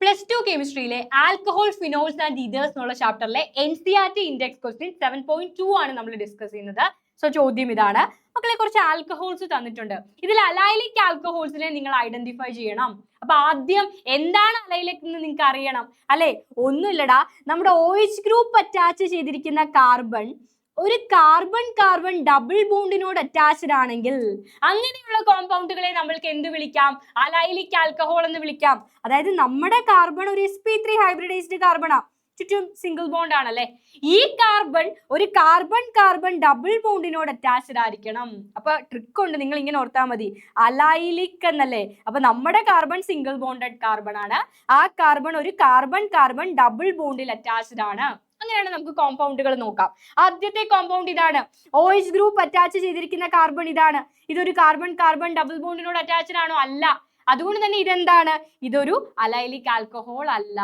+2 കെമിസ്ട്രിയിലെ alcohol phenols and ethers എന്നുള്ള ചാപ്റ്ററിലെ NCERT index question 7.2 ആണ് നമ്മൾ ഡിസ്കസ് ചെയ്യുന്നത്. സോ ചോദ്യം ഇതാണ്, മക്കളെ കുറച്ച് ആൽക്കഹോൾസ് തന്നിട്ടുണ്ട്. ഇതിൽ അലൈലിക് ആൽക്കഹോൾസിനെ നിങ്ങൾ ഐഡന്റിഫൈ ചെയ്യണം. അപ്പൊ ആദ്യം എന്താണ് അലൈലിക് എന്ന് നിങ്ങൾക്ക് അറിയണം അല്ലെ? ഒന്നുമില്ലടാ, നമ്മുടെ OH ഗ്രൂപ്പ് അറ്റാച്ച് ചെയ്തിരിക്കുന്ന കാർബൺ ഒരു കാർബൺ ഡബിൾ ബോണ്ടിനോട് അറ്റാച്ച്ഡ് ആണെങ്കിൽ അങ്ങനെയുള്ള കോമ്പൗണ്ടുകളെ നമ്മൾക്ക് എന്ത് വിളിക്കാം? അലൈലിക് ആൽക്കഹോൾ എന്ന് വിളിക്കാം. അതായത് നമ്മുടെ കാർബൺ ഒരു sp3 ഹൈബ്രിഡൈസ്ഡ് കാർബണാ, ചുറ്റും സിംഗിൾ ബോണ്ട് ആണല്ലേ. ഈ കാർബൺ ഒരു കാർബൺ ഡബിൾ ബോണ്ടിനോട് അറ്റാച്ച്ഡ് ആയിരിക്കണം. അപ്പൊ ട്രിക്ക് ഉണ്ട്, നിങ്ങൾ ഇങ്ങനെ ഓർത്താൽ മതി, അലൈലിക് എന്നല്ലേ. അപ്പൊ നമ്മുടെ കാർബൺ സിംഗിൾ ബോണ്ടഡ് കാർബൺ ആണ്, ആ കാർബൺ ഒരു കാർബൺ ഡബിൾ ബോണ്ടിൽ അറ്റാച്ച്ഡ് ആണ്. അങ്ങനെയാണ് നമുക്ക് കോമ്പൗണ്ടുകൾ നോക്കാം. ആദ്യത്തെ കോമ്പൗണ്ട് ഇതാണ്, OH ഗ്രൂപ്പ് അറ്റാച്ച് ചെയ്തിരിക്കുന്ന കാർബൺ ഇതാണ്. ഇതൊരു കാർബൺ ഡബിൾ ബോണ്ടിനോട് അറ്റാച്ച്ഡ് ആണോ? അല്ല. അതുകൊണ്ട് തന്നെ ഇതെന്താണ്? ഇതൊരു അലൈലിക് ആൽക്കഹോൾ അല്ല.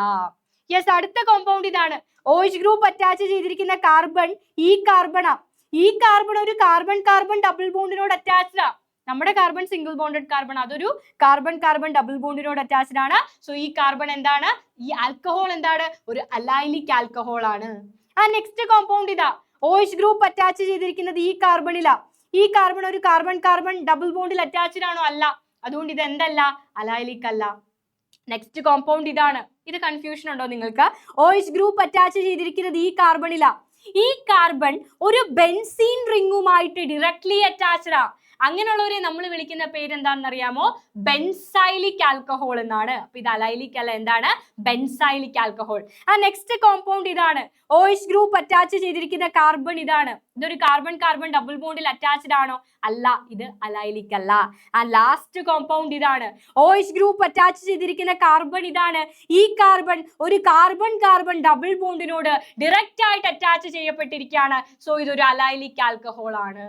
യെസ്, അടുത്ത കോമ്പൗണ്ട് ഇതാണ്. OH ഗ്രൂപ്പ് അറ്റാച്ച് ചെയ്തിരിക്കുന്ന കാർബൺ ഈ കാർബണാ. ഈ കാർബൺ ഒരു കാർബൺ ഡബിൾ ബോണ്ടിനോട് അറ്റാച്ച്ഡ് ആ. നമ്മുടെ കാർബൺ സിംഗിൾ ബോണ്ടഡ് കാർബൺ, അതൊരു കാർബൺ ഡബിൾ ബോണ്ടിനോട് അറ്റാച്ച്ഡ് ആണ്. സോ ഈ കാർബൺ എന്താണ്? ഈ ആൽക്കഹോൾ എന്താണ്? ഒരു അലൈലിക് ആൽക്കഹോൾ ആണ്. നെക്സ്റ്റ് കോമ്പൗണ്ട് ഇതാ, OH ഗ്രൂപ്പ് അറ്റാച്ച് ചെയ്തിരിക്കുന്നത് ഈ കാർബണിലാ. ഈ കാർബൺ ഒരു കാർബൺ ഡബിൾ ബോണ്ടിൽ അറ്റാച്ച്ഡ് ആണോ? അല്ല. അതുകൊണ്ട് ഇത് എന്തല്ല? അലൈലിക് അല്ല. നെക്സ്റ്റ് കോമ്പൗണ്ട് ഇതാണ്. ഇത് കൺഫ്യൂഷൻ ഉണ്ടോ നിങ്ങൾക്ക്? OH ഗ്രൂപ്പ് അറ്റാച്ച് ചെയ്തിരിക്കുന്നത് ഈ കാർബണിലാ. ഈ കാർബൺ ഒരു ബെൻസീൻ റിങ്ങുമായിട്ട് ഡയറക്ട്ലി അറ്റാച്ച്ഡ് ആ. അങ്ങനെയുള്ളവരെ നമ്മൾ വിളിക്കുന്ന പേര് എന്താണെന്ന് അറിയാമോ? ബെൻസൈലിക് ആൽക്കഹോൾ എന്നാണ്. അപ്പൊ ഇത് അലൈലിക് അല്ല, എന്താണ്? Benzylic alcohol. നെക്സ്റ്റ് കോമ്പൗണ്ട് ഇതാണ്. OH ഗ്രൂപ്പ് അറ്റാച്ച് ചെയ്തിരിക്കുന്ന കാർബൺ ഇതാണ്. ഇതൊരു കാർബൺ ഡബിൾ ബോണ്ടിൽ അറ്റാച്ച്ഡ് ആണോ? അല്ല, ഇത് അലൈലിക് അല്ല. ലാസ്റ്റ് കോമ്പൗണ്ട് ഇതാണ്. OH ഗ്രൂപ്പ് അറ്റാച്ച് ചെയ്തിരിക്കുന്ന കാർബൺ ഇതാണ്. ഈ കാർബൺ ഒരു കാർബൺ ഡബിൾ ബോണ്ടിനോട് ഡയറക്റ്റ് ആയിട്ട് അറ്റാച്ച് ചെയ്യപ്പെട്ടിരിക്കുകയാണ്. സോ ഇതൊരു അലൈലിക് ആൽക്കഹോൾ ആണ്.